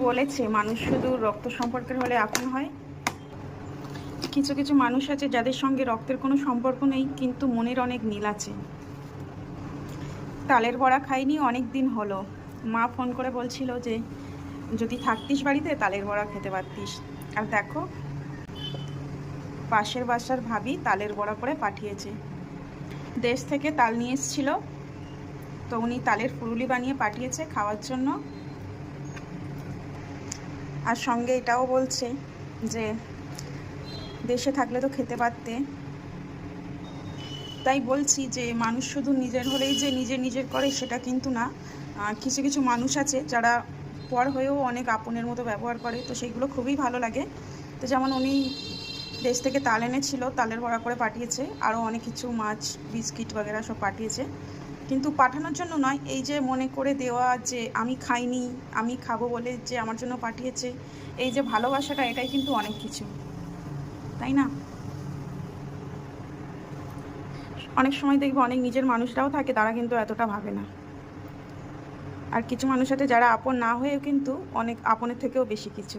বলেছে মানুষ শুধু রক্ত সম্পর্কের হলে আপন হয়। কিছু কিছু মানুষ আছে যাদের সঙ্গে রক্তের কোনো সম্পর্ক নেই, কিন্তু মনের অনেক মিল আছে। তালের বড়া খাইনি অনেক দিন হলো। মা ফোন করে বলছিল যে যদি থাকতিস বাড়িতে তালের বড়া খেতে পারতিস। আর দেখো, পাশের বাসার ভাবি তালের বড়া করে পাঠিয়েছে। দেশ থেকে তাল নিয়ে এসেছিল, তো উনি তালের ফুরুলি বানিয়ে পাঠিয়েছে খাওয়ার জন্য। আর সঙ্গে এটাও বলছে যে দেশে থাকলে তো খেতে পারতে। তাই বলছি যে মানুষ শুধু নিজের হলেই যে নিজের করে সেটা কিন্তু না। কিছু কিছু মানুষ আছে যারা পর হয়েও অনেক আপনের মতো ব্যবহার করে, তো সেইগুলো খুবই ভালো লাগে। তো যেমন উনি দেশ থেকে তাল এনেছিল, তালের বড়া করে পাঠিয়েছে, আরও অনেক কিছু মাছ বিস্কিট বগেরা সব পাঠিয়েছে। কিন্তু পাঠানোর জন্য নয়, এই যে মনে করে দেওয়া যে আমি খাইনি আমি খাবো বলে যে আমার জন্য পাঠিয়েছে, এই যে ভালোবাসাটা, এটাই কিন্তু অনেক কিছু, তাই না? অনেক সময় দেখবো অনেক নিজের মানুষরাও থাকে, তারা কিন্তু এতটা ভাবে না। আর কিছু মানুষ আছে যারা আপন না হয়েও কিন্তু অনেক আপনের থেকেও বেশি কিছু।